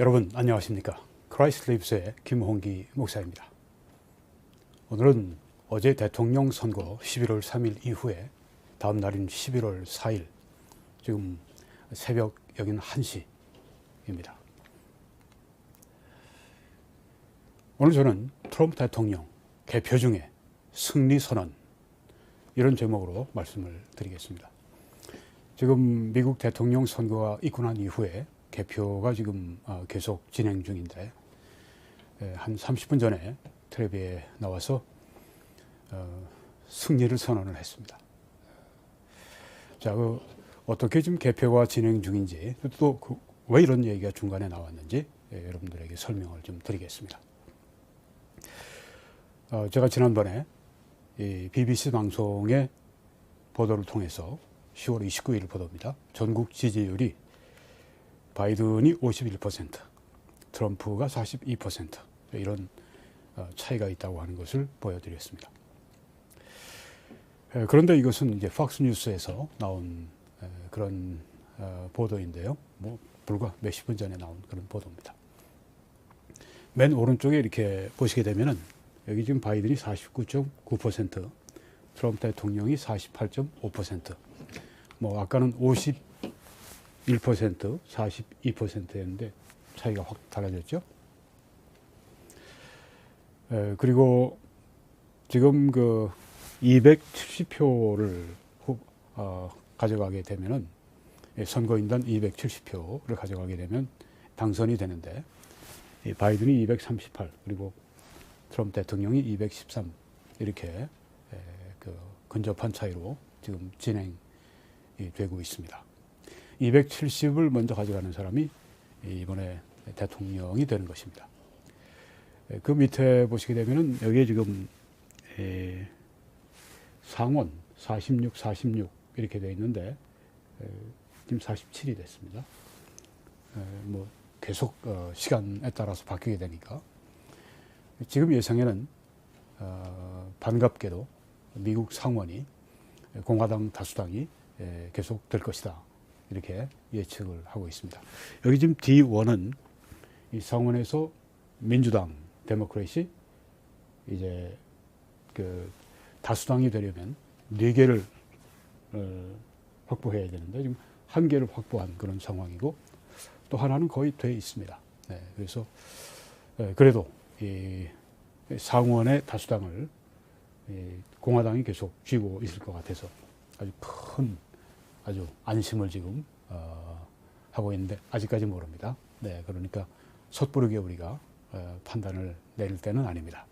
여러분 안녕하십니까? 크라이스트 리브스의 김홍기 목사입니다. 오늘은 어제 대통령 선거 11월 3일 이후에 다음 날인 11월 4일 지금 새벽 여기는 1시입니다. 오늘 저는 트럼프 대통령 개표 중에 승리 선언 이런 제목으로 말씀을 드리겠습니다. 지금 미국 대통령 선거가 있고 난 이후에 개표가 지금 계속 진행 중인데 한 30분 전에 텔레비에 나와서 승리를 선언을 했습니다. 자, 어떻게 지금 개표가 진행 중인지 또 왜 이런 얘기가 중간에 나왔는지 여러분들에게 설명을 좀 드리겠습니다. 제가 지난번에 이 BBC 방송의 보도를 통해서 10월 29일 보도입니다. 전국 지지율이 바이든이 51%, 트럼프가 42% 이런 차이가 있다고 하는 것을 보여드렸습니다. 그런데 이것은 이제 팍스뉴스에서 나온 그런 보도인데요. 불과 몇십 분 전에 나온 그런 보도입니다. 맨 오른쪽에 이렇게 보시게 되면은 여기 지금 바이든이 49.9%, 트럼프 대통령이 48.5%, 아까는 51%, 42%였는데 차이가 확 달라졌죠. 그리고 지금 270표를 가져가게 되면은 선거인단 270표를 가져가게 되면 당선이 되는데 바이든이 238 그리고 트럼프 대통령이 213 이렇게 근접한 차이로 지금 진행이 되고 있습니다. 270을 먼저 가져가는 사람이 이번에 대통령이 되는 것입니다. 그 밑에 보시게 되면은 여기에 지금 상원 46, 46 이렇게 되어 있는데 지금 47이 됐습니다. 계속 시간에 따라서 바뀌게 되니까 지금 예상에는 반갑게도 미국 상원이 공화당 다수당이 계속 될 것이다. 이렇게 예측을 하고 있습니다. 여기 지금 D1은 이 상원에서 민주당, 데모크래시 이제 다수당이 되려면 4개를 확보해야 되는데 지금 1개를 확보한 그런 상황이고 또 하나는 거의 돼 있습니다. 그래서 그래도 이 상원의 다수당을 공화당이 계속 쥐고 있을 것 같아서 아주 안심을 지금 하고 있는데 아직까지 모릅니다. 그러니까 섣부르게 우리가 판단을 내릴 때는 아닙니다.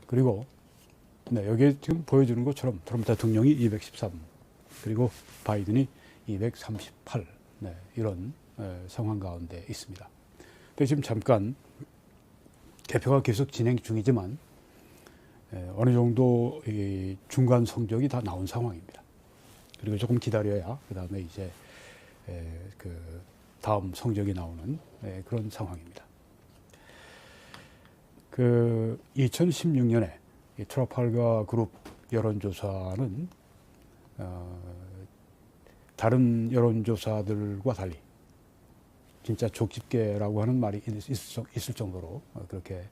그리고 여기에 지금 보여주는 것처럼 트럼프 대통령이 213 그리고 바이든이 238 이런 상황 가운데 있습니다. 근데 지금 잠깐 개표가 계속 진행 중이지만 어느 정도 이 중간 성적이 다 나온 상황입니다. 그리고 조금 기다려야 그 다음에 이제 다음 성적이 나오는 그런 상황입니다. 2016년에 이 트라팔가 그룹 여론조사는 다른 여론조사들과 달리 진짜 족집게라고 하는 말이 있을 정도로 그렇게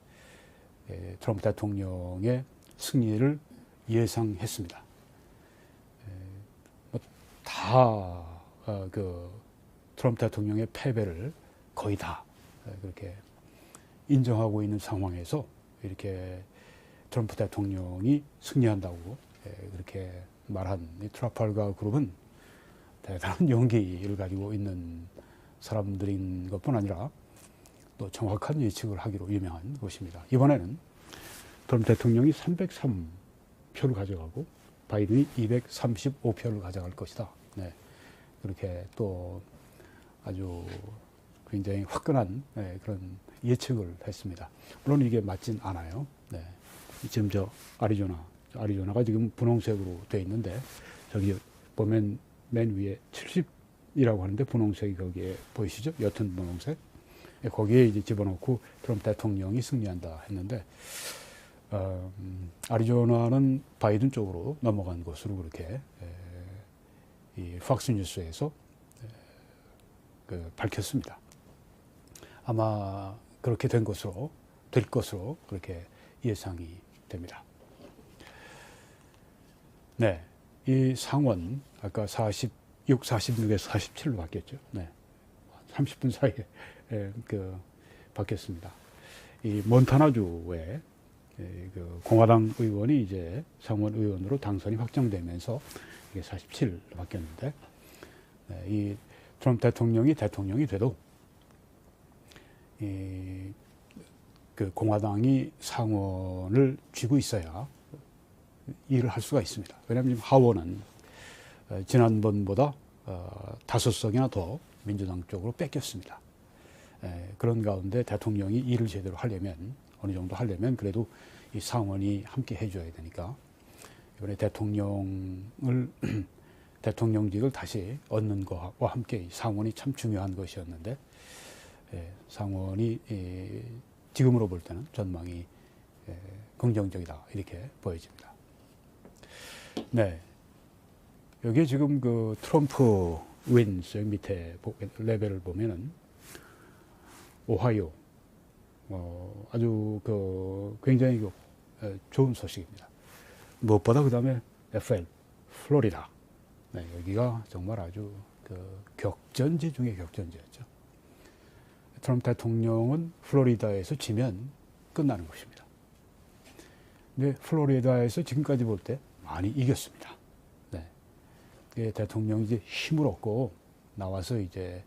트럼프 대통령의 승리를 예상했습니다. 다 트럼프 대통령의 패배를 거의 다 그렇게 인정하고 있는 상황에서 이렇게 트럼프 대통령이 승리한다고 그렇게 말한 이 트라팔가 그룹은 대단한 용기를 가지고 있는 사람들인 것뿐 아니라 또 정확한 예측을 하기로 유명한 것입니다. 이번에는 트럼프 대통령이 303표를 가져가고 바이든이 235표를 가져갈 것이다. 그렇게 또 아주 굉장히 화끈한 그런 예측을 했습니다. 물론 이게 맞진 않아요. 지금 아리조나가 지금 분홍색으로 되어 있는데 저기 보면 맨 위에 70이라고 하는데 분홍색이 거기에 보이시죠? 옅은 분홍색. 거기에 이제 집어넣고 트럼프 대통령이 승리한다 했는데 아리조나는 바이든 쪽으로 넘어간 것으로 그렇게 이 팍스뉴스에서 밝혔습니다. 아마 그렇게 될 것으로 그렇게 예상이 됩니다. 네, 이 상원 아까 46, 46에서 47로 바뀌었죠. 네, 30분 사이에 바뀌었습니다. 이 몬타나주에 그 공화당 의원이 이제 상원 의원으로 당선이 확정되면서 이게 47로 바뀌었는데, 네, 이 트럼프 대통령이 돼도 그 공화당이 상원을 쥐고 있어야 일을 할 수가 있습니다. 왜냐하면 지금 하원은 지난번보다 5석이나 더 민주당 쪽으로 뺏겼습니다. 그런 가운데 대통령이 일을 제대로 하려면, 어느 정도 하려면 그래도 이 상원이 함께 해줘야 되니까 이번에 대통령직을 다시 얻는 것과 함께 상원이 참 중요한 것이었는데, 상원이 지금으로 볼 때는 전망이 긍정적이다 이렇게 보여집니다. 네, 여기 지금 그 트럼프 윈스 밑에 레벨을 보면은 오하이오 아주 굉장히 좋은 소식입니다. 무엇보다 그 다음에 FL 플로리다, 네, 여기가 정말 아주 격전지 중에 격전지였죠. 트럼프 대통령은 플로리다에서 지면 끝나는 것입니다. 근데 플로리다에서 지금까지 볼 때 많이 이겼습니다. 네. 대통령이 이제 힘을 얻고 나와서 이제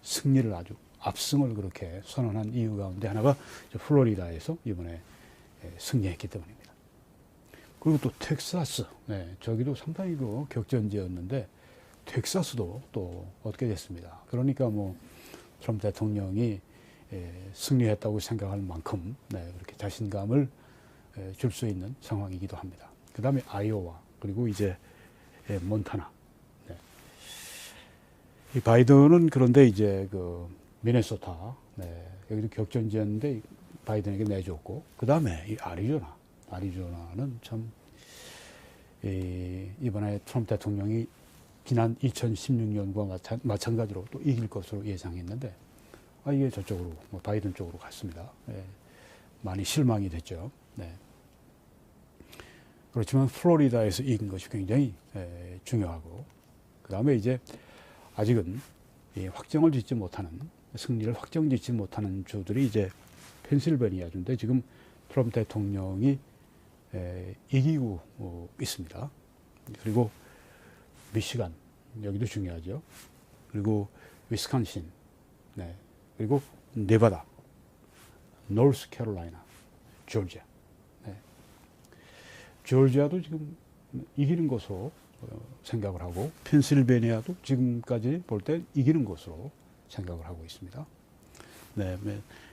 승리를 아주 압승을 그렇게 선언한 이유 가운데 하나가 플로리다에서 이번에 승리했기 때문입니다. 그리고 또 텍사스, 네, 저기도 상당히 격전지였는데 텍사스도 또 얻게 됐습니다. 그러니까 뭐 트럼프 대통령이 승리했다고 생각할 만큼, 네, 그렇게 자신감을 줄 수 있는 상황이기도 합니다. 그 다음에 아이오와, 그리고 이제 몬타나. 네. 이 바이든은 그런데 이제 미네소타, 네, 여기도 격전지였는데 바이든에게 내줬고, 그 다음에 이 아리조나는 참 이번에 트럼프 대통령이 지난 2016년과 마찬가지로 또 이길 것으로 예상했는데, 이게 저쪽으로, 바이든 쪽으로 갔습니다. 네. 많이 실망이 됐죠. 네. 그렇지만 플로리다에서 이긴 것이 굉장히 중요하고, 그 다음에 이제 아직은 승리를 확정짓지 못하는 주들이 이제 펜실베니아주인데, 지금 트럼프 대통령이 이기고 있습니다. 그리고 미시간, 여기도 중요하죠. 그리고 위스콘신, 네, 그리고 네바다, 노스캐롤라이나, 조지아. 네. 조지아도 지금 이기는 것으로 생각을 하고, 펜실베니아도 지금까지 볼 때 이기는 것으로 생각을 하고 있습니다. 네,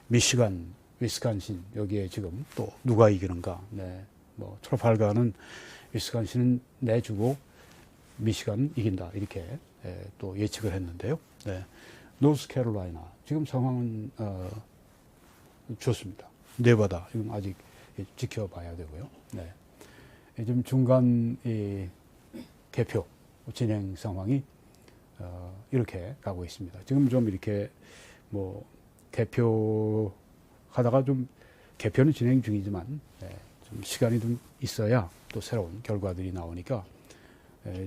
미시간, 위스콘신, 여기에 지금 또 누가 이기는가. 네, 트라팔가는 위스콘신은 내주고 미시간은 이긴다, 이렇게 또 예측을 했는데요. 네. 노스캐롤라이나 지금 상황은 좋습니다. 네바다 지금 아직 지켜봐야 되고요. 네. 지금 중간 개표 진행 상황이 이렇게 가고 있습니다. 지금 좀 이렇게 개표하다가 개표는 진행 중이지만, 좀 시간이 좀 있어야 또 새로운 결과들이 나오니까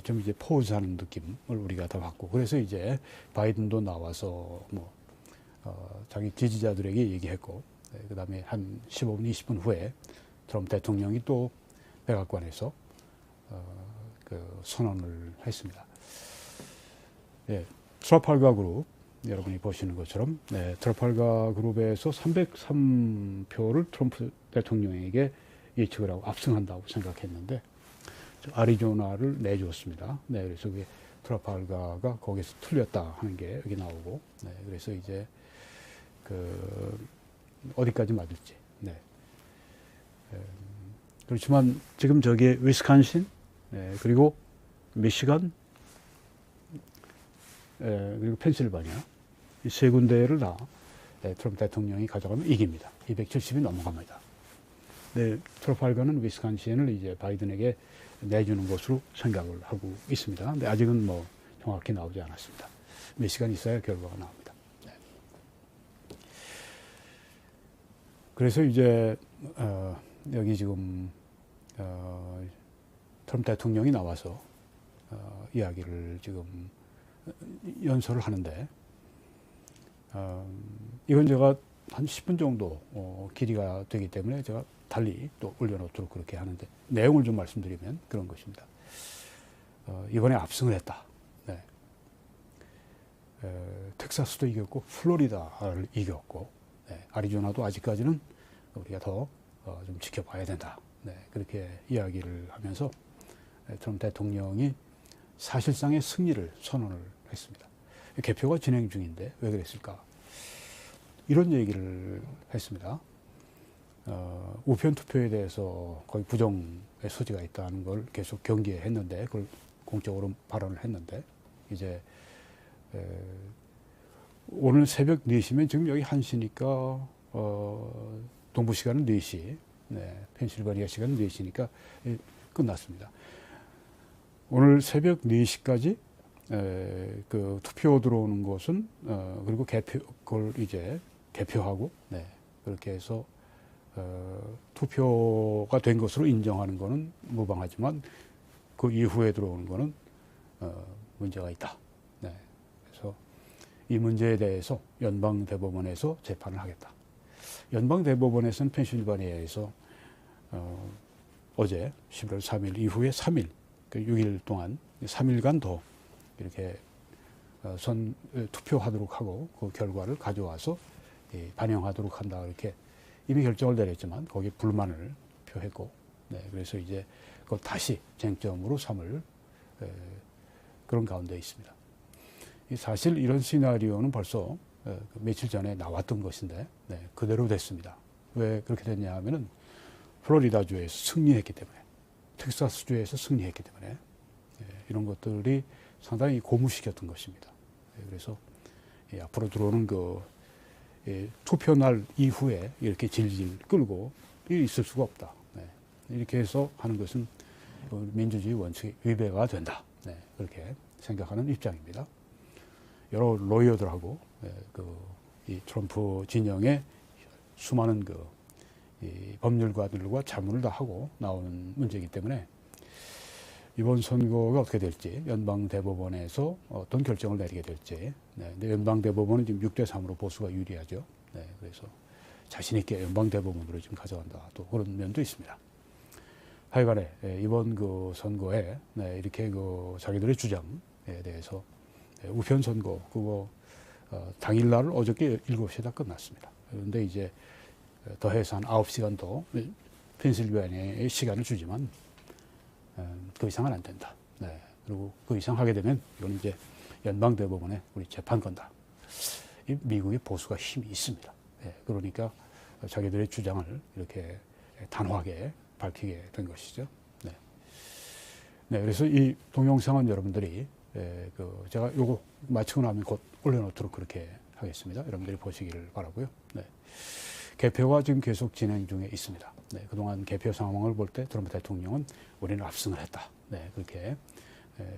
좀 이제 포즈하는 느낌을 우리가 다 받고, 그래서 이제 바이든도 나와서 자기 지지자들에게 얘기했고, 그 다음에 한 15분, 20분 후에 트럼프 대통령이 또 백악관에서 선언을 했습니다. 예, 트라팔가 그룹, 여러분이 보시는 것처럼, 네, 트라팔가 그룹에서 303표를 트럼프 대통령에게 예측을 하고 압승한다고 생각했는데, 아리조나를 내줬습니다. 네, 그래서 그게 트라팔가가 거기서 틀렸다 하는 게 여기 나오고, 네, 그래서 이제 어디까지 맞을지. 네. 그렇지만 지금 저기에 위스콘신, 네, 그리고 미시간, 그리고 펜실바니아, 이 세 군데를 다 트럼프 대통령이 가져가면 이깁니다. 270이 넘어갑니다. 네, 트라팔가는 위스콘신을 이제 바이든에게 내주는 것으로 생각을 하고 있습니다. 근데 아직은 정확히 나오지 않았습니다. 몇 시간 있어야 결과가 나옵니다. 네. 그래서 이제 여기 지금 트럼프 대통령이 나와서 이야기를 지금 연설을 하는데 이건 제가 한 10분 정도 길이가 되기 때문에 제가 달리 또 올려놓도록 그렇게 하는데 내용을 좀 말씀드리면 그런 것입니다. 이번에 압승을 했다. 네. 텍사스도 이겼고 플로리다를 이겼고 네. 아리조나도 아직까지는 우리가 더 좀 지켜봐야 된다. 네. 그렇게 이야기를 하면서 트럼프 대통령이 사실상의 승리를 선언을 했습니다. 개표가 진행 중인데 왜 그랬을까? 이런 얘기를 했습니다. 우편 투표에 대해서 거의 부정의 소지가 있다는 걸 계속 경계했는데 그걸 공적으로 발언을 했는데 이제 오늘 새벽 4시면 지금 여기 1시니까 동부 시간은 4시, 네, 펜실바니아 시간은 4시니까 끝났습니다. 오늘 새벽 4시까지 그 투표 들어오는 것은 그리고 그걸 이제 개표하고 네, 그렇게 해서 투표가 된 것으로 인정하는 것은 무방하지만 그 이후에 들어오는 것은 문제가 있다. 네, 그래서 이 문제에 대해서 연방 대법원에서 재판을 하겠다. 연방 대법원에서는 펜실바니아에서 어제 11월 3일 이후에 3일, 그 6일 동안 3일간 더 이렇게 투표하도록 하고 그 결과를 가져와서 반영하도록 한다. 이렇게 이미 결정을 내렸지만 거기에 불만을 표했고, 네, 그래서 이제 그걸 다시 쟁점으로 삼을 그런 가운데 있습니다. 사실 이런 시나리오는 벌써 며칠 전에 나왔던 것인데 네, 그대로 됐습니다. 왜 그렇게 됐냐 하면은 플로리다주에서 승리했기 때문에, 텍사스주에서 승리했기 때문에 이런 것들이 상당히 고무시켰던 것입니다. 그래서 앞으로 들어오는 그 투표 날 이후에 이렇게 질질 끌고 있을 수가 없다. 네. 이렇게 해서 하는 것은 민주주의 원칙에 위배가 된다. 네. 그렇게 생각하는 입장입니다. 여러 로이어들하고 이 트럼프 진영의 수많은 이 법률가들과 자문을 다 하고 나오는 문제이기 때문에 이번 선거가 어떻게 될지, 연방대법원에서 어떤 결정을 내리게 될지. 네, 근데 연방대법원은 지금 6대3으로 보수가 유리하죠. 네, 그래서 자신있게 연방대법원으로 지금 가져간다. 또 그런 면도 있습니다. 하여간에 이번 그 선거에 네, 이렇게 그 자기들의 주장에 대해서 우편 선거, 그거 당일날을 어저께 7시에 다 끝났습니다. 그런데 이제 더해서 한 9시간 더 펜실베니아에 시간을 주지만 그 이상은 안 된다. 네. 그리고 그 이상 하게 되면 이건 이제 연방대법원에 우리 재판 건다. 이 미국의 보수가 힘이 있습니다. 네. 그러니까 자기들의 주장을 이렇게 단호하게 밝히게 된 것이죠. 네. 네. 그래서 이 동영상은 여러분들이 제가 요거 마치고 나면 곧 올려놓도록 그렇게 하겠습니다. 여러분들이 보시기를 바라고요. 네. 개표가 지금 계속 진행 중에 있습니다. 네, 그동안 개표 상황을 볼 때 트럼프 대통령은 우리는 압승을 했다. 네, 그렇게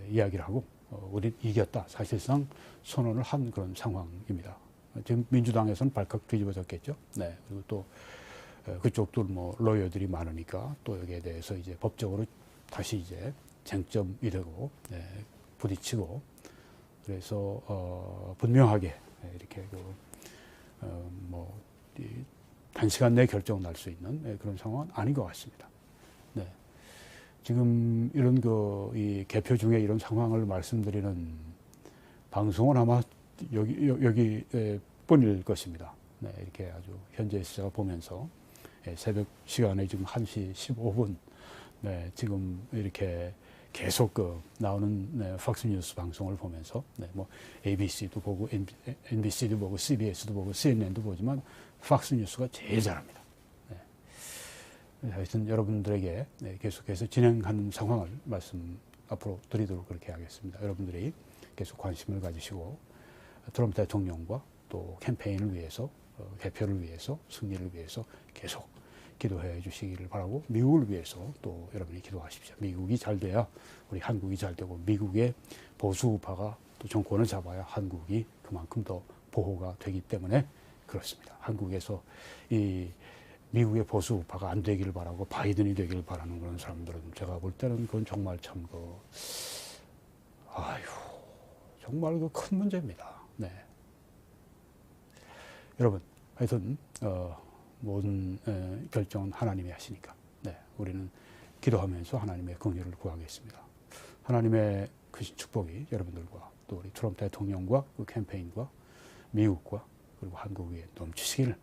이야기를 하고 우리는 이겼다. 사실상 선언을 한 그런 상황입니다. 지금 민주당에서는 발칵 뒤집어졌겠죠. 네, 그리고 또 그쪽도 뭐 로이어들이 많으니까 또 여기에 대해서 이제 법적으로 다시 이제 쟁점이 되고 부딪히고 그래서 분명하게 이렇게 단시간 내에 결정 날 수 있는 그런 상황은 아닌 것 같습니다. 네. 지금 이런 이 개표 중에 이런 상황을 말씀드리는 방송은 아마 여기 뿐일 것입니다. 네, 이렇게 아주 현재 시작을 보면서 새벽 시간에 지금 1시 15분 네, 지금 이렇게 계속 나오는 팍스뉴스 방송을 보면서 뭐 ABC도 보고 NBC도 보고 CBS도 보고 CNN도 보지만 팍스뉴스가 제일 잘합니다. 네. 하여튼 여러분들에게 계속해서 진행하는 상황을 말씀 앞으로 드리도록 그렇게 하겠습니다. 여러분들이 계속 관심을 가지시고 트럼프 대통령과 또 캠페인을 위해서 개표를 위해서 승리를 위해서 계속 기도해 주시기를 바라고 미국을 위해서 또 여러분이 기도하십시오. 미국이 잘 돼야 우리 한국이 잘 되고 미국의 보수 우파가 또 정권을 잡아야 한국이 그만큼 더 보호가 되기 때문에 그렇습니다. 한국에서 이 미국의 보수 우파가 안 되기를 바라고 바이든이 되기를 바라는 그런 사람들은 제가 볼 때는 그건 정말 참 정말 큰 문제입니다. 네. 여러분, 하여튼 모든 결정은 하나님이 하시니까 우리는 기도하면서 하나님의 긍휼을 구하겠습니다. 하나님의 크신 축복이 여러분들과 또 우리 트럼프 대통령과 그 캠페인과 미국과 그리고 한국에 넘치시기를